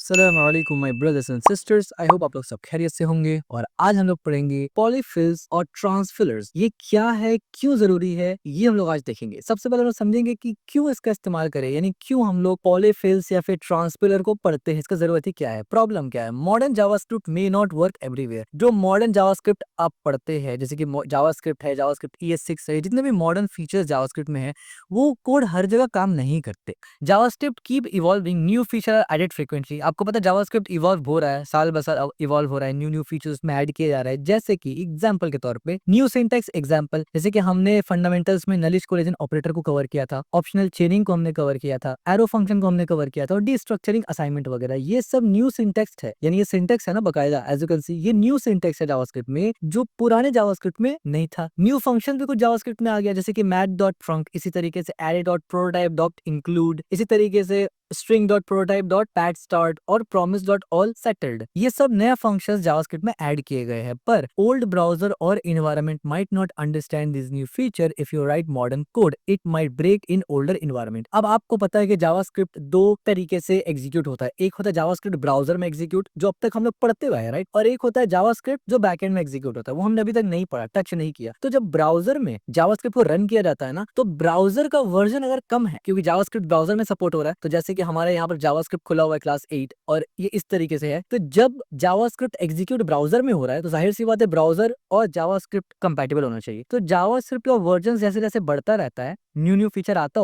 अस्सलाम वालेकुम my brothers and sisters. I hope आप लोग सब खैरियत से होंगे। और आज हम लोग पढ़ेंगे पॉलीफिल्स और ट्रांसफिलर्स। ये क्या है, क्यों जरूरी है, ये हम लोग आज देखेंगे। सबसे पहले हम लोग समझेंगे कि क्यों इसका इस्तेमाल करें, यानी क्यों हम लोग पॉलीफिल्स या फिर ट्रांसफिलर को पढ़ते हैं, इसका जरूरत ही क्या है, प्रॉब्लम क्या है। Modern JavaScript may not work everywhere. जो मॉडर्न जावास्क्रिप्ट आप पढ़ते हैं, जैसे कि जावास्क्रिप्ट है, जावास्क्रिप्ट ES6 है, जितने भी मॉडर्न फीचर्स जावास्क्रिप्ट में है, वो कोड हर जगह काम नहीं करते। JavaScript keep evolving, new feature are added frequently. आपको पता है जावास्क्रिप्ट इवॉल्व हो रहा है, साल ब साल इवॉल्व हो रहा है, न्यू न्यू फीचर्स में ऐड किया जा रहा है। जैसे कि एग्जांपल के तौर पे न्यू सिंटैक्स एग्जांपल, जैसे कि हमने फंडामेंटल्स में नलिश कोलिजन ऑपरेटर को कवर किया था, ऑप्शनल चेनिंग को हमने कवर किया था, एरो फंक्शन को हमने कवर किया था, और डीस्ट्रक्चरिंग असाइनमेंट वगैरह, ये सब न्यू सिंटैक्स है। यानी ये सिंटैक्स है ना बकायदा, एज यू कैन सी ये न्यू सिंटैक्स है जावास्क्रिप्ट में, जो पुराने जावास्क्रिप्ट में नहीं था। न्यू फंक्शन भी कुछ जावास्क्रिप्ट में आ गया, जैसे कि मैथ.func, इसी तरीके से array.prototype.include, इसी तरीके से string.prototype.patStart और promise.allSettled, ये सब नया फंक्शंस जावास्क्रिप्ट में ऐड किए गए हैं। पर ओल्ड ब्राउजर और environment might not understand this new feature. If you write modern code it might break in older environment. अब आपको पता है कि जावास्क्रिप्ट दो तरीके से एग्जीक्यूट होता है। एक होता है जावास्क्रिप्ट ब्राउजर में एग्जीक्यूट, जो अब तक हम लोग पढ़ते हुए हैं, राइट, और एक होता है जावास्क्रिप्ट जो बैकएंड में एग्जीक्यूट होता है, वो हमने अभी तक नहीं पढ़ा, टच नहीं किया। तो जब ब्राउजर में जावास्क्रिप्ट को रन किया जाता है ना, तो ब्राउजर का वर्जन अगर कम है, क्योंकि जावास्क्रिप्ट ब्राउजर में सपोर्ट हो रहा है, तो जैसे कि हमारे यहाँ पर जावास्क्रिप्ट खुला हुआ है क्लास 8 और ये इस तरीके से है, तो जब जावास्क्रिप्ट एग्जीक्यूट ब्राउजर में हो रहा है, तो जाहिर सी बात है ब्राउजर और जावास्क्रिप्ट कंपैटिबल होना चाहिए। तो जावास्क्रिप्ट का वर्जन जैसे जैसे बढ़ता रहता है, न्यू न्यू फीचर आता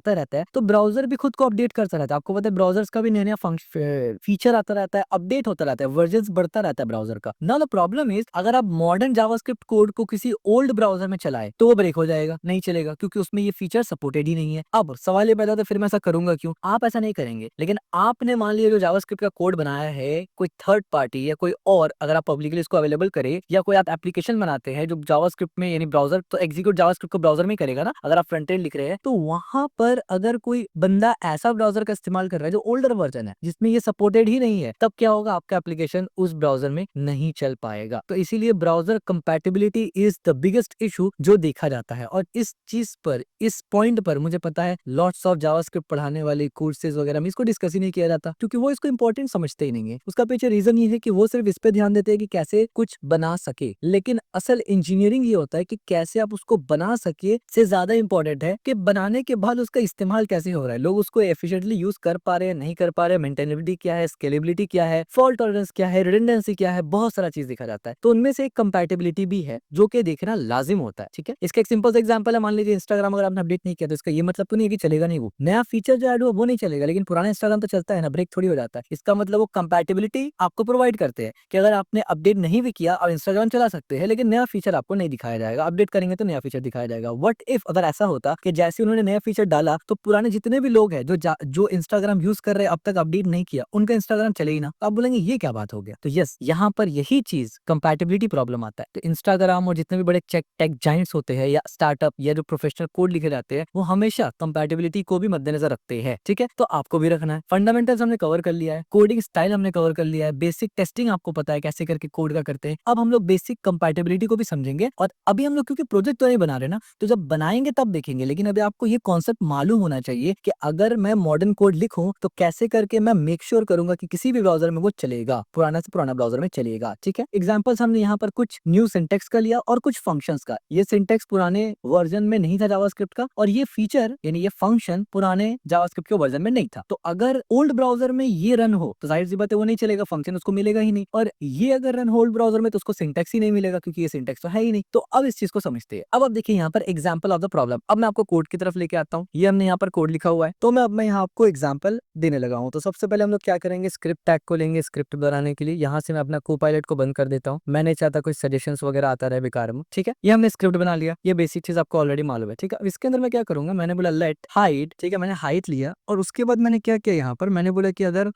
रहता है, तो ब्राउजर भी खुद को अपडेट करता रहता है। आपको पता है ब्राउजर्स का भी नया नया फीचर आता रहता है, अपडेट होता रहता है, वर्जन बढ़ता रहता है ब्राउजर का। नाउ द प्रॉब्लम इज, अगर आप मॉडर्न जावास्क्रिप्ट कोड को किसी ओल्ड ब्राउजर में चलाए तो वो ब्रेक हो जाएगा, नहीं चलेगा, क्योंकि उसमें ये फीचर सपोर्टेड ही नहीं है। अब सवाल ये पैदा होता है, फिर मैं ऐसा करूंगा क्यों? आप ऐसा नहीं करेंगे, लेकिन आपने मान लिया जो जावास्क्रिप्ट का कोड बनाया है कोई थर्ड पार्टी या कोई और, अगर आप पब्लिकली इसको अवेलेबल करें, या कोई आप एप्लीकेशन बनाते हैं जो जावास्क्रिप्ट में, यानी ब्राउजर तो एग्जीक्यूट जावास्क्रिप्ट को ब्राउजर में ही करेगा ना, अगर आप फ्रंट एंड लिख रहे हैं, तो वहां पर अगर कोई बंदा ऐसा ब्राउजर का इस्तेमाल कर रहा है जो ओल्डर वर्जन है, जिसमें ये सपोर्टेड ही नहीं है, तब क्या होगा? आपका एप्लीकेशन उस ब्राउजर में नहीं चल पाएगा। तो इसीलिए browser compatibility is the biggest issue जो देखा जाता है। और इस चीज पर, इस पॉइंट पर मुझे पता है लॉट्स ऑफ जावास्क्रिप्ट पढ़ाने वाले कोर्सेज वगैरह में इसको डिस्कस ही नहीं किया जाता, क्योंकि वो इसको इंपॉर्टेंट समझते ही नहीं है। उसका पीछे रीजन ये है कि वो सिर्फ इस पे ध्यान देते हैं कि कैसे कुछ बना सके, लेकिन असल इंजीनियरिंग ये होता है कि कैसे आप उसको बना सके से ज्यादा इंपॉर्टेंट है कि बनाने के बाद उसका इस्तेमाल कैसे हो रहा है, लोग उसको एफिशिएंटली यूज कर पा रहे हैं, नहीं कर पा रहे, मेंटेनेबिलिटी क्या है, स्केलेबिलिटी क्या है, फॉल्ट टॉलरेंस क्या है, रिडंडेंसी क्या है, बहुत सारा चीज देखा जाता है। तो उनमें से एक कंपैटिबिलिटी भी है जो कि देखना लाजिम होता है। ठीक है, इसका एक सिंपल एग्जांपल है, मान लीजिए इंस्टाग्राम अगर आपने अपडेट नहीं किया, तो इसका ये मतलब तो नहीं है कि चलेगा नहीं, वो नया फीचर जो ऐड हुआ वो नहीं चलेगा, लेकिन पुराना इंस्टाग्राम तो चलता है ना, ब्रेक थोड़ी हो जाता है। इसका मतलब वो कंपैटिबिलिटी आपको प्रोवाइड करते हैं कि अगर आपने अपडेट नहीं भी किया, और इंस्टाग्राम चला सकते हैं, लेकिन नया फीचर आपको नहीं दिखाया जाएगा, अपडेट करेंगे तो नया फीचर दिखाया जाएगा। व्हाट इफ अगर ऐसा होता कि जैसे उन्होंने नया फीचर डाला, तो पुराने जितने भी लोग हैं जो इंस्टाग्राम यूज कर रहे हैं, अब तक अपडेट नहीं किया, उनका इंस्टाग्राम चले ही ना, तो आप बोलेंगे ये क्या बात हो गया। तो यस, यहाँ पर यही चीज कंपैटिबिलिटी प्रॉब्लम आता है। तो इंस्टाग्राम और जितने भी बड़े टेक जाइंट्स होते हैं, या स्टार्टअप, या जो प्रोफेशनल कोड लिखे जाते हैं, वो हमेशा कंपैटिबिलिटी को भी मद्देनजर रखते हैं। ठीक है, तो आपको भी रखना है। फंडामेंटल्स हमने कवर कर लिया है, कोडिंग स्टाइल हमने कवर कर लिया है, बेसिक टेस्टिंग आपको पता है कैसे करके कोड का करते हैं। अब हम लोग बेसिक कंपैटिबिलिटी को भी समझेंगे। और अभी हम लोग क्योंकि प्रोजेक्ट तो नहीं बना रहे ना, तो जब बनाएंगे तब देखेंगे, लेकिन अभी आपको ये कॉन्सेप्ट मालूम होना चाहिए कि अगर मैं मॉडर्न कोड लिखूं तो कैसे करके मैं मेक श्योर करूंगा कि किसी भी ब्राउजर में वो चलेगा, पुराना से पुराना ब्राउजर में चलेगा। ठीक है, एग्जांपल्स हमने यहाँ पर कुछ न्यू सिंटैक्स का लिया और कुछ फंक्शंस का। ये सिंटैक्स पुराने वर्जन में नहीं था जावास्क्रिप्ट का, और ये फीचर यानी ये फंक्शन पुराने जावास्क्रिप्ट के वर्जन में नहीं था। तो अगर ओल्ड ब्राउजर में ये रन हो तो जाहिर सी बात है वो नहीं चलेगा, फंक्शन उसको मिलेगा ही नहीं। और ये अगर रन हो ओल्ड ब्राउजर में तो उसको सिंटैक्स ही नहीं मिलेगा, क्योंकि ये सिंटैक्स तो है ही नहीं। तो अब इस चीज को समझते हैं। अब आप देखिए यहाँ पर एग्जाम्पल ऑफ द प्रॉब्लम। अब मैं आपको कोड की तरफ लेके आता हूँ। ये हमने यहाँ पर कोड लिखा हुआ है, तो मैं यहाँ आपको एग्जाम्पल देने लगा हूँ। तो सबसे पहले हम लोग क्या करेंगे, स्क्रिप्ट टैग को लेंगे स्क्रिप्ट बनाने के लिए। यहाँ से मैं अपना कोपायलट को बंद कर देता हूँ, मैं नहीं चाहता कोई सजेशंस वगैरह आता रहे बेकार में। ठीक है, ये हमने स्क्रिप्ट बना लिया, ये बेसिक चीज आपको ऑलरेडी मालूम है। ठीक है, अब इसके अंदर मैं क्या करूंगा, मैंने बोला लेट हाइट। ठीक है, मैंने हाइट लिया, और उसके बाद मैंने क्या किया, यहाँ पर मैंने बोला कि अगर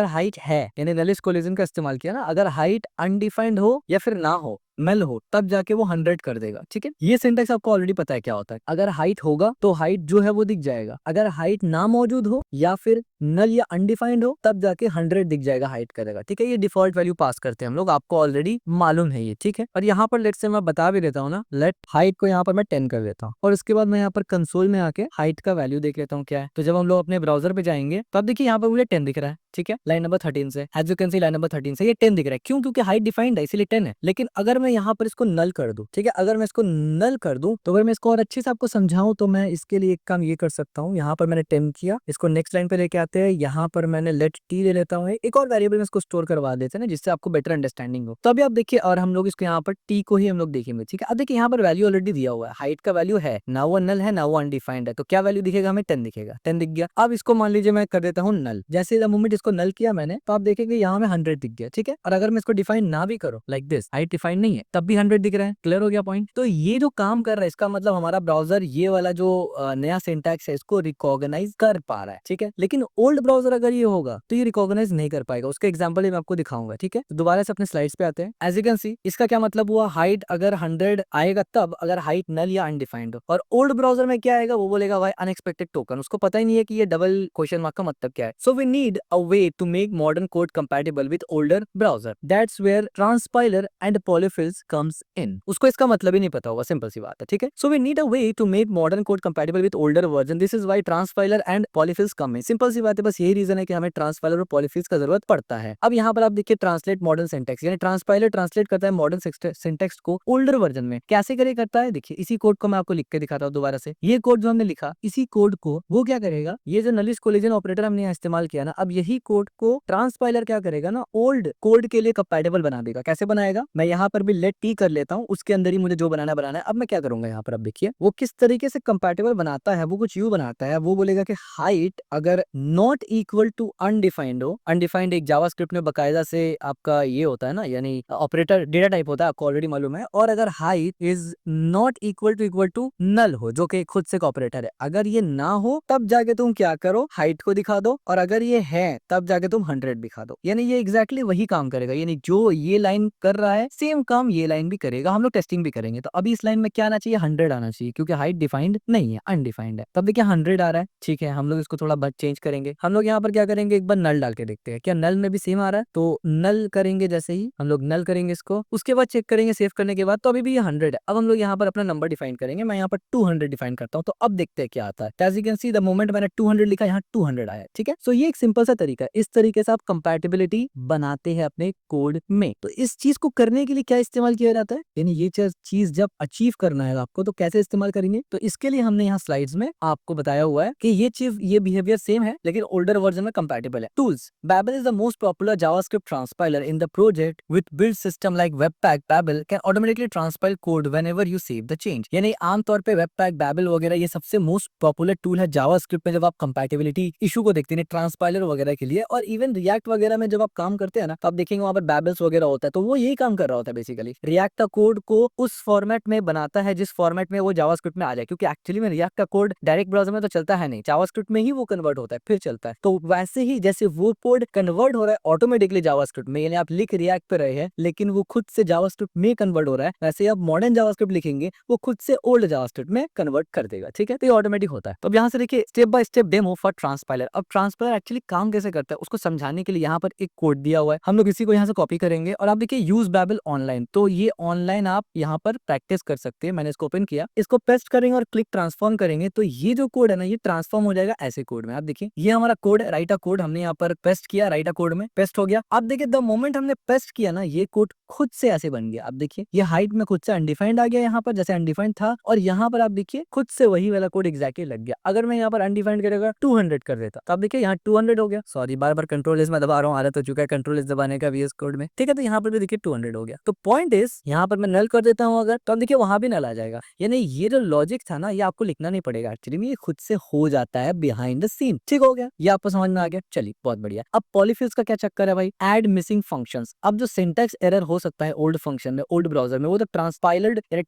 हाइट है, यानी नलिश कोलिजन का इस्तेमाल किया ना, अगर हाइट अनडिफाइंड हो या फिर ना हो, नल हो, तब जाके वो 100 कर देगा। ठीक है, ये सिंटैक्स आपको ऑलरेडी पता है क्या होता है। अगर हाइट होगा तो हाइट जो है वो दिख जाएगा, अगर हाइट ना मौजूद हो या फिर नल या अनडिफाइंड हो तब जाके 100 दिख जाएगा, हाइट करेगा। ठीक है, ये डिफॉल्ट वैल्यू पास करते हैं हम लोग, आपको ऑलरेडी मालूम है ये। ठीक है, और यहाँ पर लेट से मैं बता भी देता हूँ ना, लेट हाइट को यहाँ पर मैं 10 कर देता हूँ, और उसके बाद मैं यहाँ पर कंसोल में आके हाइट का वैल्यू देख लेता हूँ क्या है। तो जब हम लोग अपने ब्राउजर पे जाएंगे तो अब देखिए यहाँ पर मुझे 10 दिख रहा है। ठीक है, लाइन नंबर 13 से, as you can see line number 13 से ये 10 दिख रहा है। क्यों? क्योंकि हाइट डिफाइंड है इसीलिए 10 है। लेकिन अगर मैं यहाँ पर इसको नल कर दूं, ठीक है, अगर मैं इसको नल कर दूं तो अगर मैं इसको और अच्छे से आपको समझाऊं तो मैं इसके लिए एक काम ये कर सकता हूँ। यहाँ पर मैंने 10 किया, इसको नेक्स्ट लाइन पे लेके आते हैं, यहाँ पर मैंने लेट टी ले लेता हूँ, एक और वेरिएबल में इसको स्टोर करवा देते हैं ना, जिससे आपको बेटर अंडरस्टैंडिंग हो। तो अभी आप देखिए, और हम लोग इसको यहाँ पर टी को ही हम लोग देखेंगे, ठीक है। अब देखिए यहाँ पर वैल्यू ऑलरेडी दिया हुआ है, हाइट का वैल्यू है ना, वो नल है ना वो अनडिफाइंड है, तो क्या वैल्यू दिखेगा हमें? 10 दिखेगा, 10 दिख गया। अब इसको मान लीजिए मैं कर देता हूँ नल, जैसे द मोमेंट इसको नल किया मैंने तो आप देखेंगे यहाँ में 100 दिख गया, ठीक है। और अगर मैं इसको डिफाइन ना भी करूँ लाइक दिस, हाइट डिफाइन नहीं है तब भी 100 दिख रहा है। क्लियर हो गया पॉइंट? तो ये जो काम कर रहा है इसका मतलब हमारा ब्राउजर ये वाला जो नया सिंटैक्स है इसको रिकॉग्नाइज कर पा रहा है, ठीक है। लेकिन ओल्ड ब्राउजर अगर ये होगा तो ये रिकॉग्नाइज नहीं कर पाएगा। उसका एग्जाम्पल मैं आपको दिखाऊंगा, ठीक है। तो दोबारा से अपने स्लाइड्स पे आते हैं। एज यू कैन सी इसका क्या मतलब हुआ, हाइट अगर 100 आएगा तब अगर हाइट नल या अनडिफाइंड हो। और ओल्ड ब्राउजर में क्या आएगा, वो बोलेगा भाई अनएक्सपेक्टेड टोकन, उसको पता ही नहीं है कि ये डबल क्वेश्चन मार्क का मतलब क्या है। So we need a way to make modern code compatible with older browser, that's where transpiler and polyfills comes in. उसको इसका मतलब ही नहीं पता होगा, सिंपल सी बात है, ठीक है। So we need a way to make modern code compatible with older version, this is why transpiler and polyfills come in. Simple सी बात है, बस यही रीजन है कि हमें ट्रांसपाइलर और पॉलीफिल्स का जरूरत पड़ता है। अब यहाँ पर आप देखिए ट्रांसलेट मॉडर्न सिंटैक्स, यानी ट्रांसपाइलर ट्रांसलेट करता है मॉडर्न सिंटैक्स को ओल्डर वर्जन में। कैसे करे करता है, देखिए इसी कोड को मैं आपको लिख के दिखाता हूँ दोबारा से। ये कोड जो हमने लिखा, इसी कोड को वो क्या करेगा, ये जो नलिश कोलिजन ऑपरेटर हमने यहाँ इस्तेमाल किया ना, अब यही कोड को ट्रांसपाइलर क्या करेगा ना, ओल्ड कोड के लिए कंपैटिबल बना देगा। कैसे बनाएगा, मैं यहाँ पर भी लेट टी कर लेता हूँ, उसके अंदर ही मुझे जो बनाना बनाना है। अब मैं क्या करूंगा यहाँ पर, अब देखिए वो किस तरीके से कंपैटिबल बनाता है। वो कुछ यूं बनाता है, वो बोलेगा कि हाइट अगर नॉट इक्वल टू अनडिफाइंड हो, अनडिफाइंड एक जावास्क्रिप्ट में बकायदा से आपका ये होता है ना, यानी ऑपरेटर डेटा टाइप होता है, आपको ऑलरेडी मालूम है। और अगर height is not equal to null हो, जो कि खुद से ऑपरेटर है, अगर ये ना हो तब जाके तुम क्या करो, हाइट को दिखा दो, और अगर ये है तब जाके तुम 100 दिखा दो। यानी ये एग्जैक्टली वही काम करेगा, यानी जो ये लाइन कर रहा है सेम काम ये लाइन भी करेगा। हम लोग टेस्टिंग भी करेंगे। तो अभी इस लाइन में क्या आना चाहिए, 100 आना चाहिए, क्योंकि हाइट डिफाइंड नहीं है, अनडिफाइंड है। तब देखिए 100 आ रहा है, ठीक है। हम लोग इसको थोड़ा बहुत चेंज करेंगे। हम लोग यहाँ पर क्या करेंगे, एक बार नल डाल के देखते हैं क्या नल में भी सेम आ रहा है। तो नल करेंगे, जैसे ही हम लोग नल करेंगे इसको, उसके बाद चेक करेंगे सेव करने के बाद, तो अभी भी ये 100 है। अब हम लोग यहाँ पर अपना नंबर डिफाइन करेंगे। मैं यहाँ पर 200 डिफाइन करता हूँ, तो अब देखते हैं क्या आता है। As you can see the moment मैंने 200 लिखा, यहाँ 200 आया, ठीक है। सो ये एक सिंपल सा तरीका है, इस तरीके से आप कंपैटिबिलिटी बनाते हैं अपने कोड में। तो इस चीज को करने के लिए क्या इस्तेमाल किया जाता है, यानी ये चीज जब अचीव करना है आपको तो कैसे इस्तेमाल करेंगे, तो इसके लिए हमने यहाँ स्लाइड्स में आपको बताया हुआ है कि ये चीज, ये बिहेवियर सेम है लेकिन ओल्डर वर्जन में कंपैटिबल है। Tools, Babel is the most popular JavaScript transpiler in the project with build system like Webpack. Babel can automatically transpile code whenever you save the change. यानी आमतौर पे Webpack, Babel वगैरह ये सबसे most popular tool है JavaScript में जब आप कंपैटिबिलिटी इशू को देखते हैं, ट्रांसपाइलर वगैरह के लिए। और इवन React वगैरह में जब आप काम करते हैं ना, तो आप देखेंगे वहां पर Babels वगैरह होता है, तो वो यही काम कर रहा होता है बेसिकली। React का कोड को उस फॉर्मेट में बनाता है जिस फॉर्मेट में वो JavaScript में आ जाए, क्योंकि एक्चुअली में React का कोड डायरेक्ट ब्राउजर में तो चलता है नहीं, JavaScript में ही वो कन्वर्ट होता है फिर चलता है। तो वैसे ही जैसे वो कोड कन्वर्ट हो रहा है ऑटोमेटिकली जावास्क्रिप्ट में, यानी आप लिख रिएक्ट पे रहे हैं लेकिन वो खुद से जावास्क्रिप्ट में कन्वर्ट हो रहा है, वैसे आप मॉडर्न जावास्क्रिप्ट लिखेंगे वो खुद से ओल्ड जावास्क्रिप्ट में कन्वर्ट कर देगा, ठीक है। तो ये ऑटोमेटिक होता है। तो अब यहाँ से देखिए step by step demo for transpiler. अब ट्रांसपाइलर एक्चुअली काम कैसे करता है उसको समझाने के लिए यहाँ पर एक कोड दिया हुआ है, हम लोग इसी को यहाँ से कॉपी करेंगे। और आप देखिए यूज बैबल ऑनलाइन, तो ये ऑनलाइन आप यहाँ पर प्रैक्टिस कर सकते हैं। मैंने इसको ओपन किया, इसको पेस्ट करेंगे और क्लिक ट्रांसफॉर्म करेंगे, तो ये जो कोड है ना ये ट्रांसफॉर्म हो जाएगा ऐसे कोड में। आप देखिए ये हमारा कोड है, राइट अ कोड, हमने यहाँ पर पेस्ट किया, राइट अ कोड में पेस्ट हो गया। अब देखिए द मोमेंट हमने पेस्ट किया ना, ये कोड खुद से ऐसे बन गया। अब देखिए ये हाइट में खुद से अनडिफाइंड आ गया यहाँ पर, जैसे अनडिफाइंड था, और यहाँ पर आप देखिए खुद से वही वाला कोड एग्जैक्टली लग गया। अगर मैं यहाँ पर अनडिफाइंड करेगा 200 कर देता, तो आप देखिए यहाँ 200 हो गया। सॉरी बार बार कंट्रोल एस में दबा रहा हूँ, आदत हो चुका है कंट्रोल एस दबाने का VS कोड में, ठीक है। तो यहाँ पर भी देखिए 200 हो गया। तो पॉइंट इज यहाँ पर मैं नल कर देता हूँ अगर, तो अब देखिए वहां भी नल आ जाएगा। यानी ये जो लॉजिक था ना ये आपको लिखना नहीं पड़ेगा, एक्चुअली में ये खुद से हो जाता है बिहाइंड द सीन, ठीक हो गया। ये आपको समझ में आ गया, चलिए बहुत बढ़िया। अब पॉलीफिल्स का क्या चक्कर है भाई, ऐड मिसिंग फंक्शंस। अब जो सिंटैक्स एरर हो सकता है ओल्ड फंक्शन में, ओल्ड ब्राउजर में, वो तो ट्रांसपाइलड यानी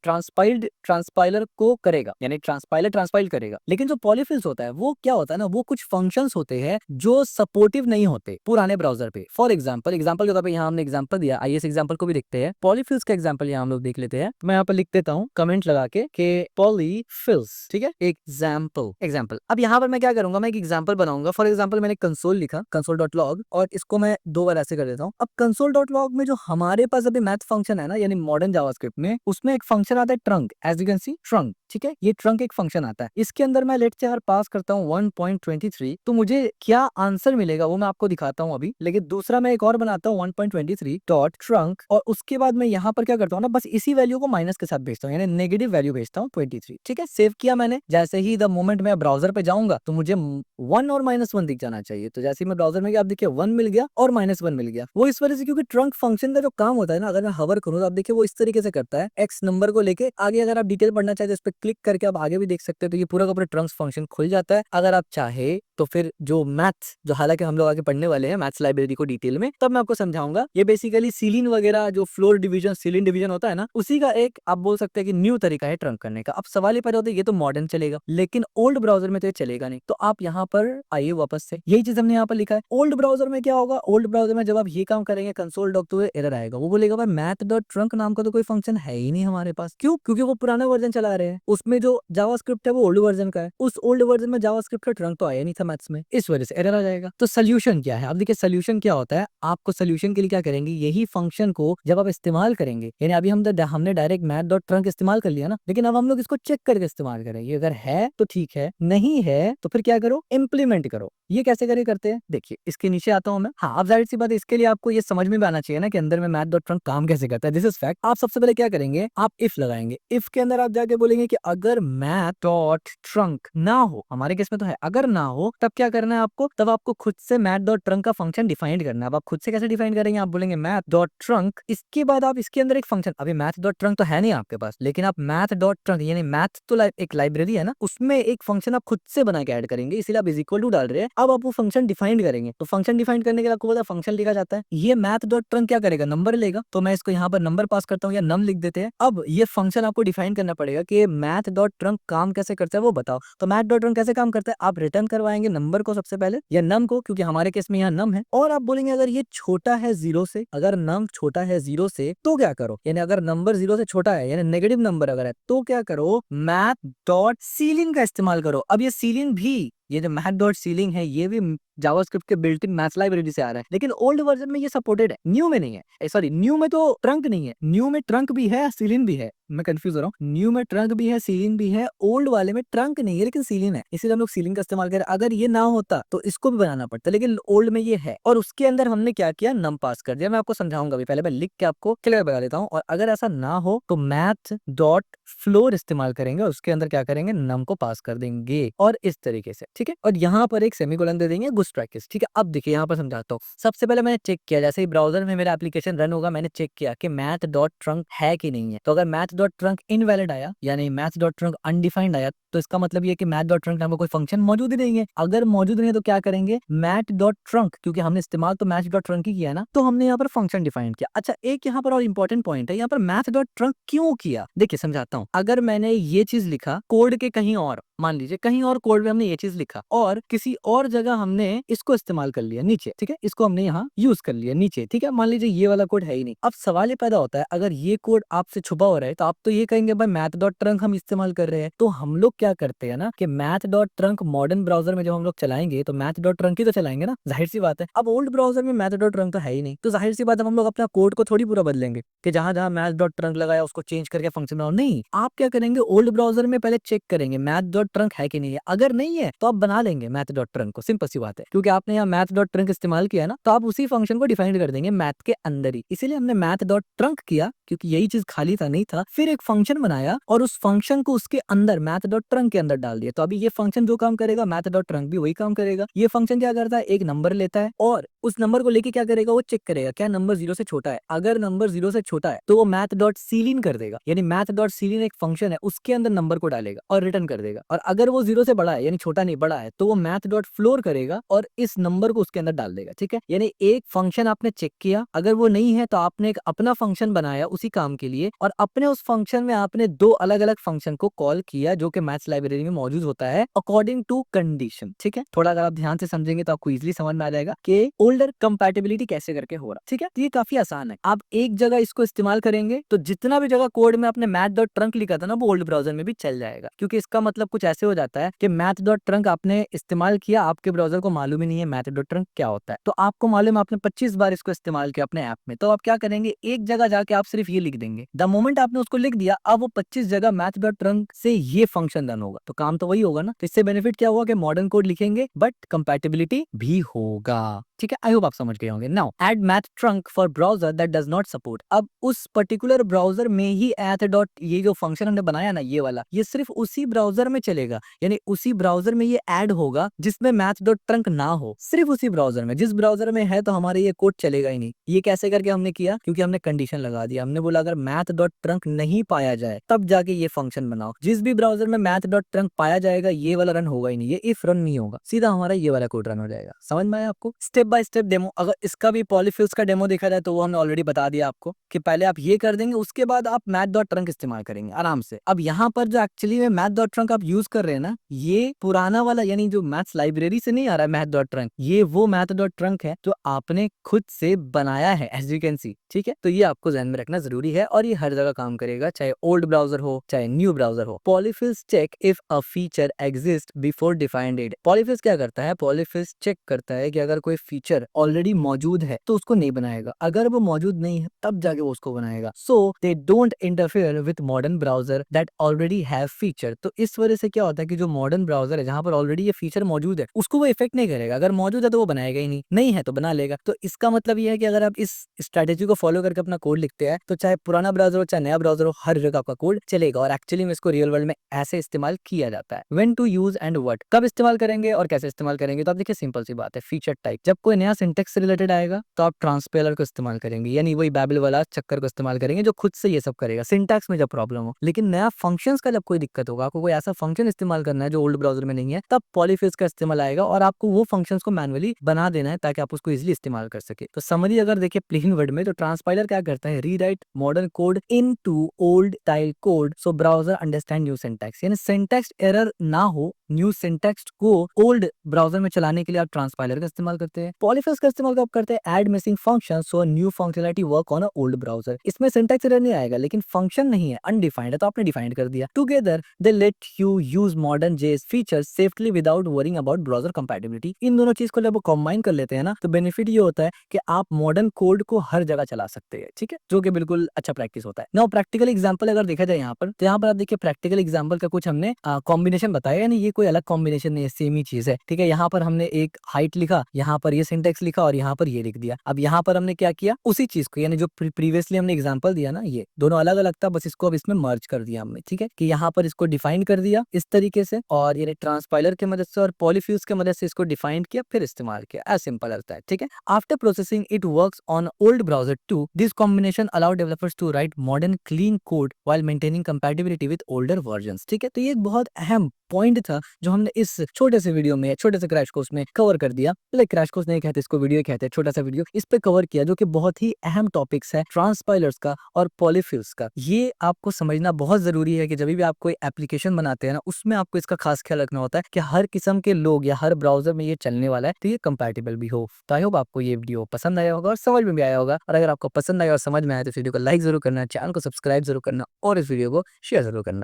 ट्रांसपाइलर को करेगा, यानी ट्रांसपाइलर ट्रांसपाइल करेगा। लेकिन जो पॉलीफिल्स होता है वो क्या होता है ना, वो कुछ फंक्शंस होते हैं जो सपोर्टिव नहीं होते पुराने ब्राउजर पे। फॉर एग्जांपल के तौर पे यहाँ हमने एग्जांपल दिया, आइए इस एग्जांपल को भी देखते हैं। पॉलीफिल्स का एग्जांपल यहाँ हम लोग देख लेते हैं। मैं यहाँ पर लिख देता हूँ कमेंट लगा के पॉलीफिल्स, ठीक है, एग्जाम्पल। अब यहाँ पर मैं क्या करूंगा, मैं एक एग्जाम्पल बनाऊंगा। फॉर एग्जाम्पल मैंने कंसोल लिखा, console.log, और इसको मैं 2 बार ऐसे कर देता हूँ। अब console.log में जो हमारे पास अभी मैथ फंक्शन है ना, यानी मॉडर्न जावास्क्रिप्ट में, उसमें एक फंक्शन आता है trunc, as you can see trunc, ठीक है। ये ट्रंक एक फंक्शन आता है, इसके अंदर मैं लेट से अगर पास करता हूँ 1.23, तो मुझे क्या आंसर मिलेगा चलेगा वो मैं आपको दिखाता हूँ अभी, लेकिन दूसरा मैं एक और बनाता हूँ 1.23 डॉट ट्रंक, और उसके बाद मैं यहाँ पर क्या करता हूँ ना, बस इसी वैल्यू को माइनस के साथ भेजता हूँ, यानी नेगेटिव वैल्यू भेजता हूँ 23। ठीक है, सेव किया मैंने। जैसे ही द मोमेंट मैं ब्राउजर पे जाऊंगा तो मुझे 1 और -1 दिख जाना चाहिए। तो जैसे ही मैं ब्राउजर में गया, आप देखिए 1 मिल गया और -1 मिल गया। वो इस वजह से क्योंकि ट्रंक फंक्शन का जो काम होता है ना, अगर मैं हवर करूँ तो आप देखिए वो इस तरीके से करता है, एक्स नंबर को लेके आगे। अगर आप डिटेल पढ़ना चाहते हैं, इस पर क्लिक करके आप आगे भी देख सकते हैं, तो ये पूरा का पूरा ट्रंक फंक्शन खुल जाता है। अगर आप चाहे तो फिर जो मैथ्स, जो हालांकि हम लोग आगे पढ़ने वाले हैं मैथ्स लाइब्रेरी को डिटेल में, तब मैं आपको समझाऊंगा। ये बेसिकली सीलिन वगैरह जो फ्लोर डिवीजन, सीलिन डिवीजन होता है ना, उसी का एक आप बोल सकते हैं कि न्यू तरीका है ट्रंक करने का। अब सवाल ये पैदा होता है, ये तो मॉडर्न चलेगा लेकिन ओल्ड ब्राउजर में तो ये चलेगा नहीं। तो आप यहाँ पर आइए वापस से, यही चीज हमने यहाँ पर लिखा है। ओल्ड ब्राउजर में क्या होगा, ओल्ड ब्राउजर में जब आप ये काम करेंगे कंसोल डॉक, तो एरर आएगा। वो बोलेगा भाई मैथ डॉट ट्रंक नाम का तो कोई फंक्शन है ही नहीं हमारे पास। क्यों? क्योंकि वो पुराना वर्जन चला रहे हैं, उसमें जो जावास्क्रिप्ट है वो ओल्ड वर्जन का है, उस ओल्ड वर्जन में जावास्क्रिप्ट का ट्रंक तो आया नहीं था मैथ्स में, इस वजह से एरर आ जाएगा। तो सोल्यूशन क्या है, अब देखिए सोल्यूशन क्या होता है। आपको सोल्यूशन के लिए क्या करेंगे, यही फंक्शन को जब आप इस्तेमाल करेंगे, यानी अभी हमने डायरेक्ट मैथ डॉट ट्रंक इस्तेमाल कर लिया ना, लेकिन अब हम लोग इसको चेक करके इस्तेमाल करेंगे। अगर है तो ठीक है, नहीं है तो फिर क्या करो, इम्प्लीमेंट करो। ये कैसे करते हैं, देखिए इसके नीचे आता हूं मैं। हाँ, अब जाहिर सी बात है, इसके लिए आपको ये समझ में भी आना चाहिए ना कि अंदर में मैथ डॉट ट्रंक काम कैसे करता है। This is fact. आप सबसे पहले क्या करेंगे, आप इफ लगाएंगे। इफ के अंदर आप जाके बोलेंगे कि अगर मैथ डॉट ट्रंक ना हो, हमारे केस में तो है, अगर ना हो तब क्या करना है आपको, तब आपको खुद से मैथ डॉट ट्रंक का फंक्शन डिफाइन करना है। अब आप खुद से कैसे डिफाइन करेंगे, आप बोलेंगे मैथ डॉट ट्रंक, इसके बाद आप इसके अंदर एक फंक्शन, अभी मैथ डॉट ट्रंक तो है नहीं आपके पास, लेकिन आप मैथ डॉट ट्रंक यानी मैथ तो एक लाइब्रेरी है ना, उसमें एक फंक्शन आप खुद से बना के ऐड करेंगे, इसीलिए आप इज इक्वल टू डाल रहे हैं। अब आप वो फंक्शन डिफाइन करेंगे, तो फंक्शन डिफाइन करने के लिए आपको पता है फंक्शन लिखा जाता है। ये मैथ डॉट ट्रंक क्या करेगा, नंबर लेगा। तो मैं इसको यहाँ पर नंबर पास करता हूँ या नम लिख देते हैं। अब ये फंक्शन आपको डिफाइन करना पड़ेगा कि मैथ डॉट ट्रंक काम कैसे करता है वो बताओ। तो मैथ डॉट ट्रंक कैसे काम करता है, आप रिटर्न करवाएंगे नंबर को सबसे पहले या नम को, क्योंकि हमारे केस में यहाँ नम है, और आप बोलेंगे अगर ये छोटा है 0 से, अगर नम छोटा है 0 से तो क्या करो, यानी अगर नंबर 0 से छोटा है यानी नेगेटिव नंबर अगर है तो क्या करो, मैथ डॉट सीलिंग का इस्तेमाल करो। अब ये सीलिंग भी, ये जो मैथ डॉट सीलिंग है, ये भी जावास्क्रिप्ट के बिल्ट इन मैथ्स लाइब्रेरी से आ रहा है, लेकिन ओल्ड वर्जन में ये सपोर्टेड है, न्यू में नहीं है। सॉरी, न्यू में तो ट्रंक नहीं है, न्यू में ट्रंक भी है सीलिन भी है, मैं कंफ्यूज हो रहा हूँ। न्यू में ट्रंक भी है सीलिन भी है, ओल्ड वाले में ट्रंक नहीं है लेकिन सीलिन है, इसलिए हम लोग सीलिन का इस्तेमाल करें। अगर ये ना होता तो इसको भी बनाना पड़ता, लेकिन ओल्ड में ये है। और उसके अंदर हमने क्या किया, नम पास कर दिया। मैं आपको समझाऊंगा अभी, पहले मैं लिख के आपको क्लियर बता देता हूँ। और अगर ऐसा ना हो तो मैथ डॉट फ्लोर इस्तेमाल करेंगे, उसके अंदर क्या करेंगे, नम को पास कर देंगे और इस तरीके से, ठीक है। और यहाँ पर एक सेमीकोलन दे देंगे गुस्ट्रैकिस, ठीक है। अब देखिए यहाँ पर समझाता हूँ। सबसे पहले मैंने चेक किया, जैसे ही ब्राउजर में मेरा एप्लीकेशन रन होगा, मैंने चेक किया कि मैथ डॉट ट्रंक है कि नहीं है। तो अगर मैथ डॉट ट्रंक इनवैलिड आया यानी मैथ डॉट ट्रंक अनडिफाइंड आया, तो इसका मतलब ये कि मैथ डॉट ट्रंक नाम का कोई फंक्शन मौजूद ही नहीं है। अगर मौजूद नहीं है तो क्या करेंगे, मैथ डॉट ट्रंक, क्योंकि हमने इस्तेमाल तो मैथ डॉट ट्रंक ही किया ना, तो हमने यहाँ पर फंक्शन डिफाइन किया। अच्छा, एक यहाँ पर और इंपॉर्टेंट पॉइंट है, यहाँ पर मैथ डॉट ट्रंक क्यों किया, देखिए समझाता हूँ। अगर मैंने ये चीज लिखा कोड के कहीं और, मान लीजिए कहीं और कोड में हमने ये चीज लिखा और किसी और जगह हमने इसको इस्तेमाल कर लिया नीचे, ठीक है, इसको हमने यहाँ यूज कर लिया नीचे, ठीक है। मान लीजिए ये वाला कोड है ही नहीं। अब सवाल ये पैदा होता है, अगर ये कोड आपसे छुपा हो रहा है तो आप तो ये कहेंगे भाई मैथ डॉट ट्रंक हम इस्तेमाल कर रहे हैं। तो हम लोग क्या करते हैं ना कि math dot trunk modern browser में जब हम लोग चलाएंगे तो मैथ डॉट ट्रंक ही तो चलाएंगे ना, जाहिर सी बात है। अब ओल्ड ब्राउजर में मैथ डॉट ट्रंक तो है ही नहीं, तो जाहिर सी बात है हम लोग अपना कोड को थोड़ी पूरा बदलेंगे कि जहां जहां मैथ डॉट ट्रंक लगाया उसको चेंज करके फंक्शन बनाओ, नहीं। आप क्या करेंगे, ओल्ड ब्राउजर में पहले चेक करेंगे मैथ डॉट ट्रंक है कि नहीं है। अगर नहीं है तो आप बना लेंगे मैथ डॉट ट्रंक को, सिंपल सी बात है। क्योंकि आपने यहाँ मैथ डॉट ट्रंक इस्तेमाल किया ना, तो आप उसी फंक्शन को डिफाइन कर देंगे मैथ के अंदर ही। इसीलिए हमने मैथ डॉट ट्रंक किया, क्योंकि यही चीज खाली था, नहीं था। फिर एक फंक्शन बनाया और उस फंक्शन को उसके अंदर मैथ डॉट ट्रंक के अंदर डाल दिया। तो अभी ये फंक्शन जो काम करेगा मैथ डॉट ट्रंक भी वही काम करेगा। ये फंक्शन क्या करता है, एक नंबर लेता है और उस नंबर को लेके क्या करेगा, वो चेक करेगा क्या नंबर 0 से छोटा है। अगर नंबर 0 से छोटा है तो वो मैथ डॉट सीलिन कर देगा, यानी मैथ डॉट सीलिन एक फंक्शन है, उसके अंदर नंबर को डालेगा और रिटर्न कर देगा। और अगर वो 0 से बड़ा है यानी छोटा नहीं बड़ा है, तो वो मैथ डॉट फ्लोर करेगा और इस नंबर को उसके अंदर डाल देगा, ठीक है। यानी एक फंक्शन आपने चेक किया, अगर वो नहीं है तो आपने एक अपना फंक्शन बनाया उसी काम के लिए, और अपने उस फंक्शन में आपने दो अलग अलग फंक्शन को कॉल किया जो कि मैथ्स लाइब्रेरी में मौजूद होता है अकॉर्डिंग टू कंडीशन, ठीक है। थोड़ा अगर आप ध्यान से समझेंगे तो आपको इजीली समझ में आ जाएगा कि ओल्डर कंपैटिबिलिटी कैसे करके हो रहा, ठीक है। तो ये काफी आसान है। आप एक जगह इसको इस्तेमाल करेंगे तो जितना भी जगह कोड में आपने मैथ डॉट ट्रंक लिखा था ना, वो ओल्ड ब्राउजर में भी चल जाएगा। क्योंकि इसका मतलब कुछ ऐसे हो जाता है कि मैथ डॉट ट्रंक आपने इस्तेमाल किया, आपके ब्राउजर को मालूम ही नहीं है मैथ डॉट ट्रंक क्या होता है। तो आपको मालूम है आपने 25 बार इसको इस्तेमाल किया अपने ऐप में, तो आप क्या करेंगे, एक जगह जाके आप सिर्फ ये लिख देंगे। द मोमेंट आपने उसको लिख दिया, अब वो 25 जगह मैथ डॉट ट्रंक से ये फंक्शन फंक्शन रन होगा, तो काम तो वही होगा ना। तो इससे बेनिफिट क्या हुआ कि मॉडर्न कोड लिखेंगे बट कंपैटिबिलिटी भी होगा। ठीक है, आई होप आप समझ गए होंगे। Now add math trunk for browser that does not support. अब उस पर्टिकुलर ब्राउजर में ही ऐथ डॉट ये जो फंक्शन हमने बनाया ना, ये वाला, ये सिर्फ उसी ब्राउजर में चलेगा, यानी उसी ब्राउजर में ये ऐड होगा जिसमें मैथ डॉट ट्रंक ना हो, सिर्फ उसी ब्राउजर में। जिस ब्राउजर में है तो हमारे ये कोड चलेगा ही नहीं। ये कैसे करके हमने किया? क्योंकि हमने कंडीशन लगा दिया, हमने बोला अगर मैथ डॉट ट्रंक नहीं पाया जाए तब जाके ये फंक्शन बनाओ। जिस भी ब्राउजर में मैथ डॉट ट्रंक पाया जाएगा ये वाला रन होगा ही नहीं, ये इफ रन नहीं होगा, सीधा हमारा ये वाला कोड रन हो जाएगा। समझ में आया आपको? Step by step demo. अगर इसका भी पॉलीफिल्स का डेमो देखा जाए तो वो हमने ऑलरेडी बता दिया आपको कि पहले आप ये कर देंगे, उसके बाद आप मैथ डॉट ट्रंक इस्तेमाल करेंगे आराम से। अब यहाँ पर जो एक्चुअली में मैथ डॉट ट्रंक आप यूज कर रहे हैं ना, ये पुराना वाला यानी जो मैथ्स लाइब्रेरी से नहीं आ रहा है मैथ डॉट ट्रंक, ये वो मैथ डॉट ट्रंक है जो आपने खुद से बनाया है, एज यू कैन सी। ठीक है, तो ये आपको ध्यान में रखना जरूरी है और ये हर जगह काम करेगा, चाहे ओल्ड ब्राउजर हो चाहे न्यू ब्राउजर हो। Polyfills check if a feature exist before defined it. Polyfills क्या करता है? पॉलीफिल्स चेक करता है कि अगर कोई फीचर ऑलरेडी मौजूद है तो उसको नहीं बनाएगा, अगर वो मौजूद नहीं है तब जाके वो उसको बनाएगा। So they don't interfere with modern browser that already have feature. तो इस वजह से क्या होता है कि जो मॉडर्न ब्राउजर है जहां पर ऑलरेडी ये फीचर मौजूद है उसको वो इफेक्ट नहीं करेगा। अगर मौजूद है तो वो बनाएगा ही नहीं, नहीं है तो बना लेगा। तो इसका मतलब ये है कि अगर आप इस स्ट्रेटेजी को फॉलो करके अपना कोड लिखते हैं तो चाहे पुराना ब्राउजर हो चाहे नया ब्राउजर हो, हर जगह आपका कोड चलेगा। और एक्चुअली में इसको रियल वर्ल्ड में ऐसे इस्तेमाल किया जाता है। When to use and what, कब इस्तेमाल करेंगे और कैसे इस्तेमाल करेंगे? तो आप देखिए सिंपल सी बात है, फीचर टाइप। जब कोई नया सिंटेक्स से रिलेटेड आएगा तो आप ट्रांसपेलर को इस्तेमाल करेंगे, यानी वही बैबल वाला चक्कर को इस्तेमाल करेंगे जो खुद से ये सब करेगा सिंटैक्स में जब प्रॉब्लम हो। लेकिन नया फंक्शंस का जब कोई दिक्कत होगा, आपको कोई ऐसा फंक्शन इस्तेमाल करना है जो ओल्ड ब्राउजर में नहीं है, तब पॉलीफिल्स का इस्तेमाल आएगा और आपको वो फंक्शंस को मैनुअली बना देना है ताकि आप उसको इजीली इस्तेमाल कर सके। तो समरी अगर देखिए प्लेन वर्ड में, तो ट्रांसपाइलर क्या करता है? Rewrite modern code into old style code so browser understand new syntax. यानी सिंटैक्स एरर ना हो, न्यू सिंटैक्स को ओल्ड ब्राउजर में चलाने के लिए आप ट्रांसपाइलर का इस्तेमाल करते हैं। पॉलीफिल्स का इस्तेमाल कब करते हैं? Add missing function so new functionality work on a old browser. इसमें सिंटैक्स एरर नहीं आएगा लेकिन फंक्शन नहीं है, अनडिफाइंड है, तो आपने डिफाइंड कर दिया। Together they let you use modern JS features safely without worrying about browser compatibility. इन दोनों चीज को जब कंबाइन कर लेते हैं ना, तो बेनिफिट ये होता है कि आप मॉडर्न कोड को हर जगह चला सकते हैं। ठीक है, जो कि बिल्कुल अच्छा प्रैक्टिस होता है। नाउ प्रैक्टिकल एग्जांपल अगर देखा जाए यहाँ पर, तो यहाँ पर आप देखिए प्रैक्टिकल एग्जांपल का कुछ हमने कॉम्बिनेशन बताया, यानी ये कोई अलग कॉम्बिनेशन नहीं है, सेम ही चीज है। ठीक है, यहाँ पर हमने एक हाइट लिखा, यहाँ पर ये सिंटेक्स लिखा और यहाँ पर ये लिख दिया। अब यहाँ पर हमने क्या किया? उसी चीज को, यानी जो प्रीवियसली हमने एग्जांपल दिया ना, ये दोनों अलग अलग था, बस इसको अब इसमें मर्ज कर दिया हमने। ठीक है, कि यहाँ पर इसको डिफाइन कर दिया इस तरीके से, और ये ट्रांसपाइलर की मदद से और पॉलीफ्यूज की मदद से इसको डिफाइन किया, फिर इस्तेमाल किया। एज सिंपल रहता है। ठीक है, after processing it works on old browser too. This combination allow developers to write modern clean code while maintaining compatibility with older versions. ठीक है, तो ये एक बहुत अहम पॉइंट था जो हमने इस छोटे से वीडियो में, छोटे से क्रैश कोर्स में कवर कर दिया। लाइक क्रैश कोर्स नहीं कहते इसको, वीडियो कहते हैं, छोटा सा वीडियो इस पे कवर किया, जो कि बहुत ही अहम टॉपिक्स है ट्रांसपाइलर्स का और पॉलीफिल्स का। ये आपको समझना बहुत जरूरी है कि जब भी आप कोई एप्लीकेशन बनाते हैं ना, उसमें आपको इसका खास ख्याल रखना होता है कि हर किस्म के लोग या हर ब्राउजर में ये चलने वाला है, तो ये कंपैटिबल भी हो। तो आई होप आपको ये वीडियो पसंद आया होगा और समझ में भी आया होगा। और अगर आपको पसंद आया और समझ में आया तो इस वीडियो को लाइक जरूर करना, चैनल को सब्सक्राइब जरूर करना और इस वीडियो को शेयर जरूर करना।